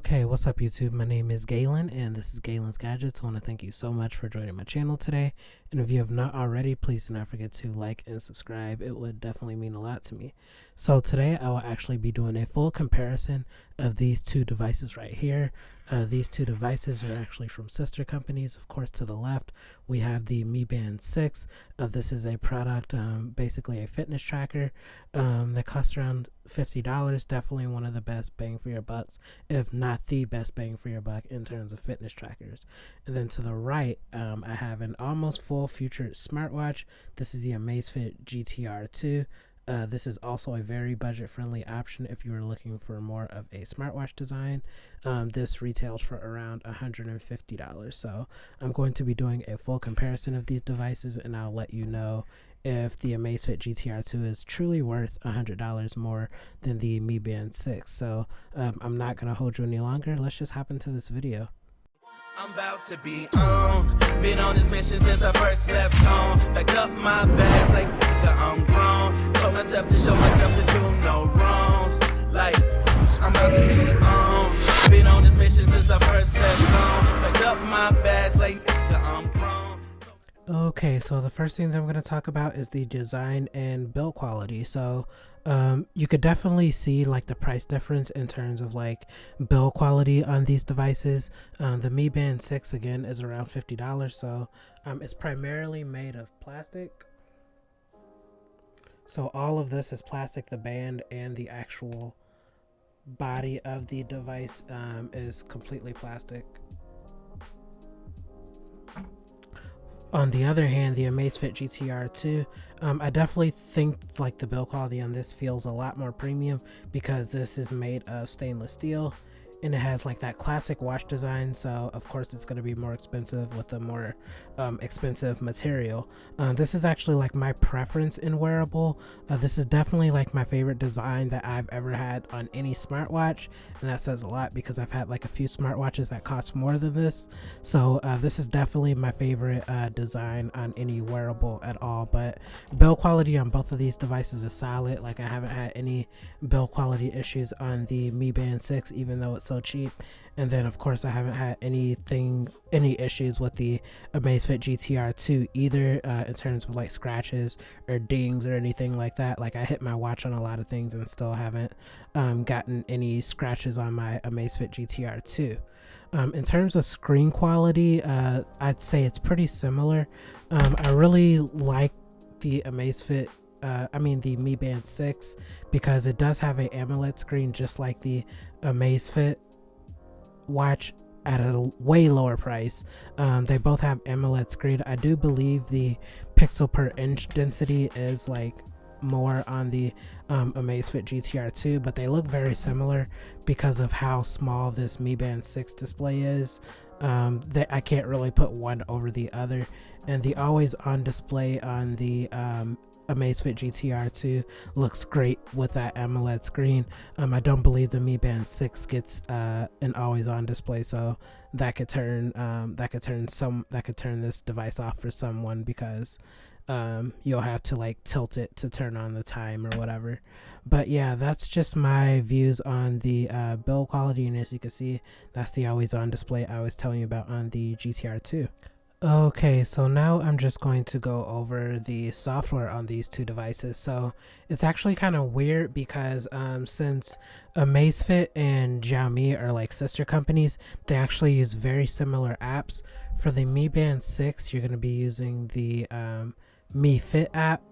Okay, what's up YouTube? My name is Galen and this is Galen's Gadgets. I want to thank you so much for joining my channel today. And if you have not already, please do not forget to like and subscribe. It would definitely mean a lot to me. So today I will actually be doing a full comparison of these two devices right here. These two devices are actually from sister companies. Of course, to the left, we have the MiBand 6. This is a product, basically a fitness tracker that costs around $50. Definitely one of the best bang for your bucks, if not the best bang for your buck in terms of fitness trackers. And then to the right, I have an almost full-featured smartwatch. This is the Amazfit GTR 2. This is also a very budget-friendly option if you are looking for more of a smartwatch design. This retails for around $150. So I'm going to be doing a full comparison of these devices, and I'll let you know if the Amazfit GTR 2 is truly worth $100 more than the MiBand 6. So I'm not going to hold you any longer. Let's just hop into this video. I'm about to be on. Been on this mission since I first left home. Packed up my bags like I'm grown. Told myself to show myself to do no wrongs. Like I'm about to be on. Been on this mission since I first left home. Packed up my bags like I'm grown. Okay, so the first thing that I'm going to talk about is the design and build quality. So you could definitely see like the price difference in terms of like build quality on these devices. The MiBand 6 again is around $50, so it's primarily made of plastic. So all of this is plastic. The band and the actual body of the device is completely plastic. On the other hand, the Amazfit GTR 2, I definitely think like the build quality on this feels a lot more premium because this is made of stainless steel and it has like that classic watch design, so of course it's going to be more expensive with a more expensive material. This is actually like my preference in wearable. This is definitely like my favorite design that I've ever had on any smartwatch, and that says a lot because I've had like a few smartwatches that cost more than this. So this is definitely my favorite design on any wearable at all. But build quality on both of these devices is solid. Like I haven't had any build quality issues on the MiBand 6, even though it's so cheap. And then of course I haven't had any issues with the Amazfit GTR 2 either, in terms of like scratches or dings or anything like that. Like I hit my watch on a lot of things and still haven't gotten any scratches on my Amazfit GTR 2. In terms of screen quality, I'd say it's pretty similar. I really like the Amazfit the MiBand 6 because it does have a AMOLED screen just like the Amazfit watch at a way lower price. They both have AMOLED screen. I do believe the pixel per inch density is like more on the Amazfit GTR 2, but they look very similar because of how small this MiBand 6 display is. I can't really put one over the other, and the always on display on the Amazfit GTR 2 looks great with that AMOLED screen. I don't believe the MiBand 6 gets an always on display, so that could turn this device off for someone because you'll have to like tilt it to turn on the time or whatever. But yeah, that's just my views on the build quality, and as you can see, that's the always on display I was telling you about on the GTR 2. Okay, so now I'm just going to go over the software on these two devices. So it's actually kind of weird because since Amazfit and Xiaomi are like sister companies, they actually use very similar apps. For the MiBand 6, you're going to be using the Mi Fit app.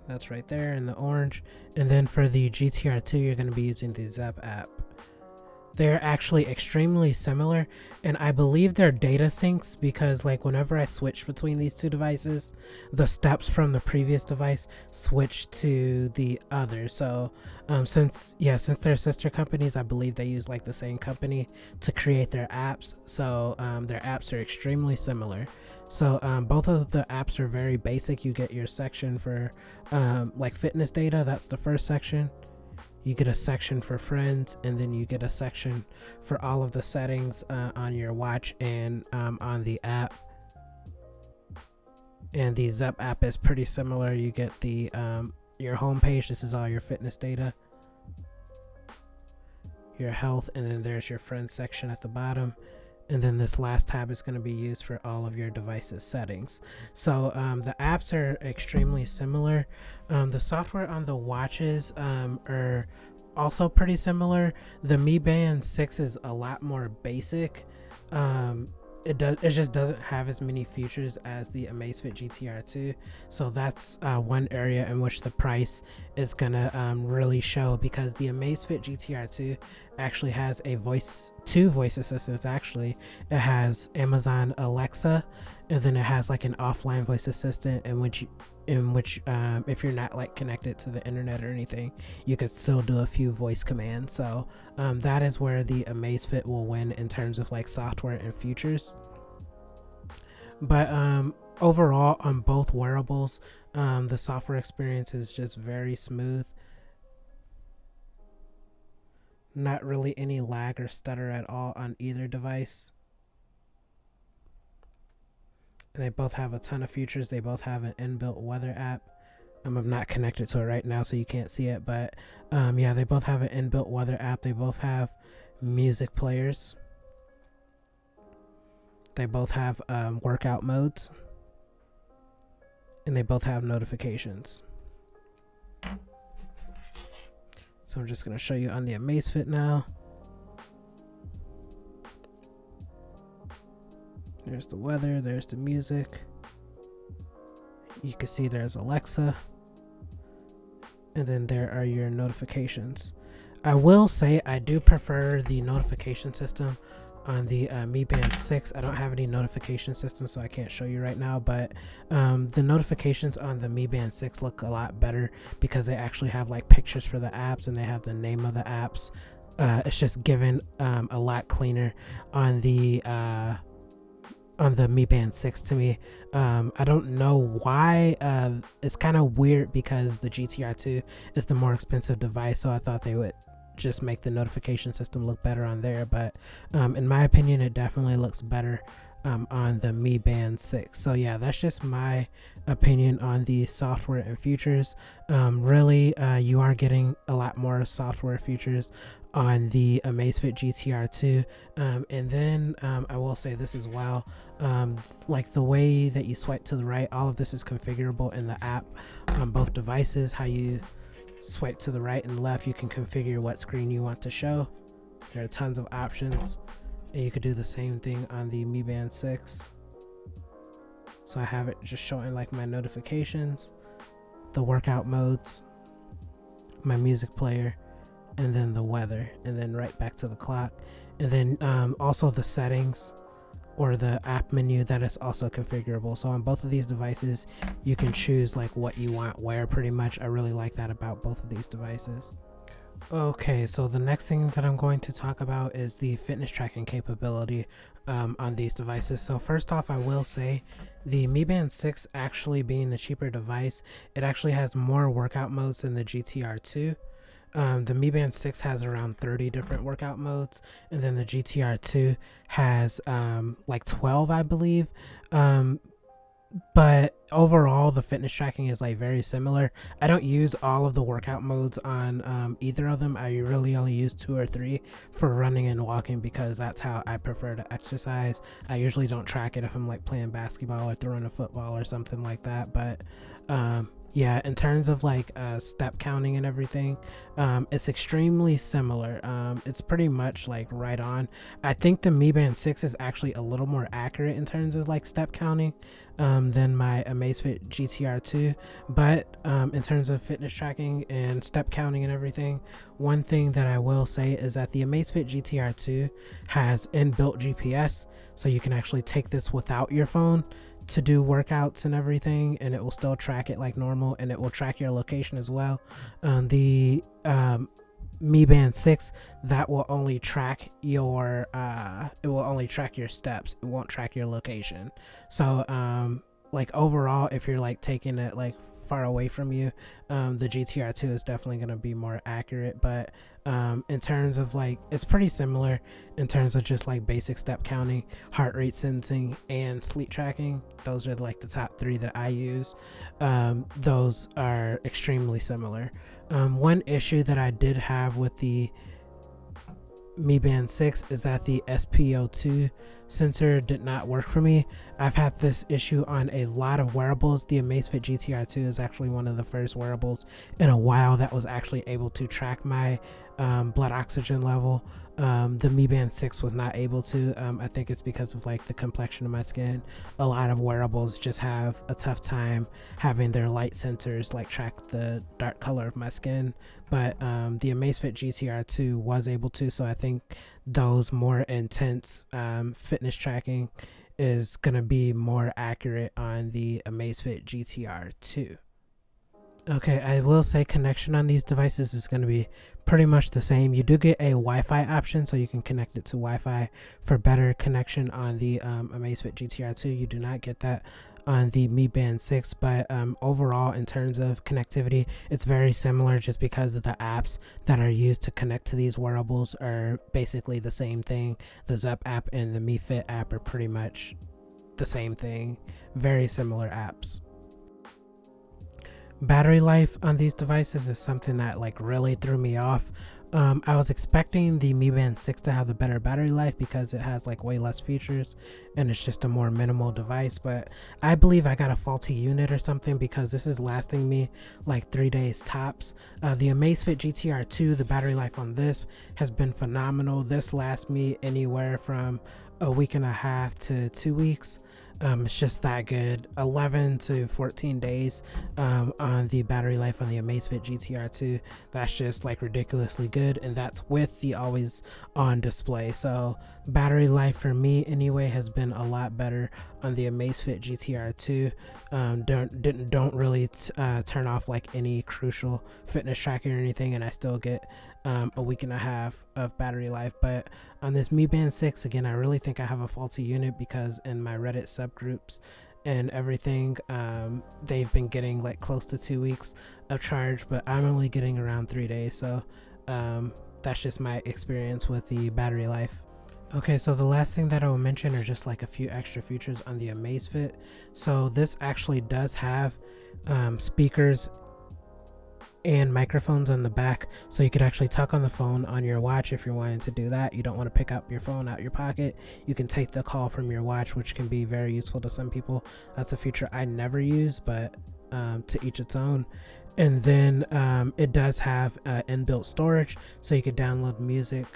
That's right there in the orange. And then for the GTR 2, you're going to be using the Zep app. They're actually extremely similar, and I believe they're data syncs because like whenever I switch between these two devices, the steps from the previous device switch to the other. So since they're sister companies, I believe they use like the same company to create their apps, so their apps are extremely similar. So both of the apps are very basic. You get your section for like fitness data. That's the first section. You get a section for friends, and then you get a section for all of the settings on your watch and on the app. And the Zep app is pretty similar. You get the your home page. This is all your fitness data. your health, and then there's your friends section at the bottom. And then this last tab is going to be used for all of your device's settings. So the apps are extremely similar. The software on the watches are also pretty similar. The Mi Band 6 is a lot more basic. It just doesn't have as many features as the Amazfit GTR 2, so that's one area in which the price is gonna really show, because the Amazfit GTR 2 actually has two voice assistants. Actually, it has Amazon Alexa, and then it has like an offline voice assistant in which if you're not like connected to the internet or anything, you could still do a few voice commands. So that is where the Amazfit will win in terms of like software and features. But overall, on both wearables, the software experience is just very smooth. Not really any lag or stutter at all on either device. And they both have a ton of features. They both have an inbuilt weather app. I'm not connected to it right now, so you can't see it, but yeah, they both have an inbuilt weather app. They both have music players. They both have workout modes, and they both have notifications. So I'm just going to show you on the Amazfit now. There's the weather, there's the music. You can see there's Alexa. And then there are your notifications. I will say I do prefer the notification system on the Mi Band 6. I don't have any notification system, so I can't show you right now, but the notifications on the Mi Band 6 look a lot better because they actually have like pictures for the apps, and they have the name of the apps. It's just given a lot cleaner on the Mi Band 6 to me. I don't know why. It's kind of weird because the GTR 2 is the more expensive device, so I thought they would just make the notification system look better on there, but in my opinion, it definitely looks better on the Mi Band 6. So yeah, that's just my opinion on the software and features. Really, you are getting a lot more software features on the Amazfit GTR 2, and then I will say this as well, like the way that you swipe to the right, all of this is configurable in the app on both devices. How you swipe to the right and left, you can configure what screen you want to show. There are tons of options, and you could do the same thing on the Mi Band 6. So I have it just showing like my notifications, the workout modes, my music player, and then the weather, and then right back to the clock. And then also the settings or the app menu, that is also configurable. So on both of these devices, you can choose like what you want where, pretty much. I really like that about both of these devices. Okay, so the next thing that I'm going to talk about is the fitness tracking capability on these devices. So first off, I will say the Mi Band 6, actually being the cheaper device, it actually has more workout modes than the GTR 2. The Mi Band 6 has around 30 different workout modes, and then the GTR 2 has like 12, I believe. But overall, the fitness tracking is like very similar. I don't use all of the workout modes on either of them. I really only use 2 or 3 for running and walking, because that's how I prefer to exercise. I usually don't track it if I'm like playing basketball or throwing a football or something like that. But yeah, in terms of like step counting and everything, it's extremely similar. It's pretty much like right on. I think the Mi Band 6 is actually a little more accurate in terms of like step counting than my Amazfit GTR 2, but in terms of fitness tracking and step counting and everything, one thing that I will say is that the Amazfit GTR 2 has inbuilt GPS, so you can actually take this without your phone to do workouts and everything, and it will still track it like normal, and it will track your location as well. The Mi Band 6, that will only track your it will only track your steps. It won't track your location. So like overall, if you're like taking it like far away from you, the GTR 2 is definitely going to be more accurate. But in terms of like, it's pretty similar in terms of just like basic step counting, heart rate sensing, and sleep tracking. Those are like the top 3 that I use. Those are extremely similar. One issue that I did have with the MiBand 6 is that the SPO2 sensor did not work for me. I've had this issue on a lot of wearables. The Amazfit GTR 2 is actually one of the first wearables in a while that was actually able to track my blood oxygen level. The MiBand 6 was not able to. I think it's because of like the complexion of my skin. A lot of wearables just have a tough time having their light sensors like track the dark color of my skin, but the Amazfit GTR 2 was able to, so I think those more intense fitness tracking is going to be more accurate on the Amazfit GTR 2. Okay, I will say connection on these devices is going to be pretty much the same. You do get a Wi-Fi option, so you can connect it to Wi-Fi for better connection on the Amazfit GTR 2. You do not get that on the MiBand 6, but overall in terms of connectivity, it's very similar just because of the apps that are used to connect to these wearables are basically the same thing. The Zepp app and the MiFit app are pretty much the same thing. Very similar apps. Battery life on these devices is something that like really threw me off. I was expecting the MiBand 6 to have the better battery life because it has like way less features and it's just a more minimal device, but I believe I got a faulty unit or something because this is lasting me like 3 days tops. The Amazfit GTR 2, the battery life on this has been phenomenal. This lasts me anywhere from a week and a half to 2 weeks. It's just that good. 11 to 14 days on the battery life on the Amazfit GTR 2. That's just like ridiculously good, and that's with the always on display. So battery life for me anyway has been a lot better on the Amazfit GTR 2. Don't really turn off like any crucial fitness tracking or anything, and I still get a week and a half of battery life. But on this MiBand 6, again, I really think I have a faulty unit because in my Reddit subgroups and everything, they've been getting like close to 2 weeks of charge, but I'm only getting around 3 days. So that's just my experience with the battery life. Okay, so the last thing that I will mention are just like a few extra features on the Amazfit. So this actually does have speakers and microphones on the back, so you could actually talk on the phone on your watch if you're wanting to do that. You don't want to pick up your phone out your pocket. You can take the call from your watch, which can be very useful to some people. That's a feature I never use, but to each its own. And then it does have inbuilt storage, so you could download music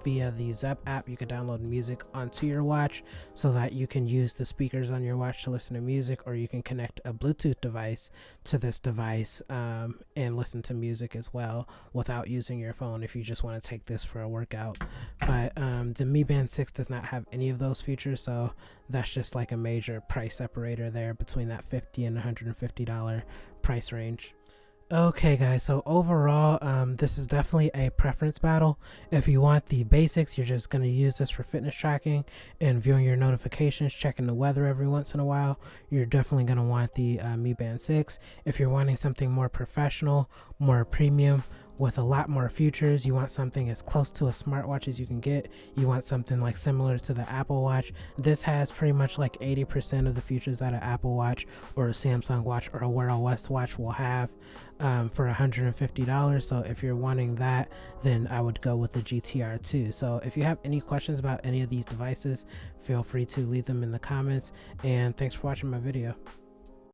via the Zepp app. You could download music onto your watch so that you can use the speakers on your watch to listen to music, or you can connect a Bluetooth device to this device and listen to music as well without using your phone if you just want to take this for a workout. But the MiBand 6 does not have any of those features, so that's just like a major price separator there between that $50 and $150 price range. Okay guys, so overall this is definitely a preference battle. If you want the basics, you're just going to use this for fitness tracking and viewing your notifications, checking the weather every once in a while. You're definitely going to want the MiBand 6. If you're wanting something more professional, more premium, with a lot more features, you want something as close to a smartwatch as you can get, you want something like similar to the Apple Watch. This has pretty much like 80% of the features that an Apple Watch or a Samsung Watch or a Wear OS watch will have for $150. So if you're wanting that, then I would go with the GTR 2. So if you have any questions about any of these devices, feel free to leave them in the comments, and thanks for watching my video.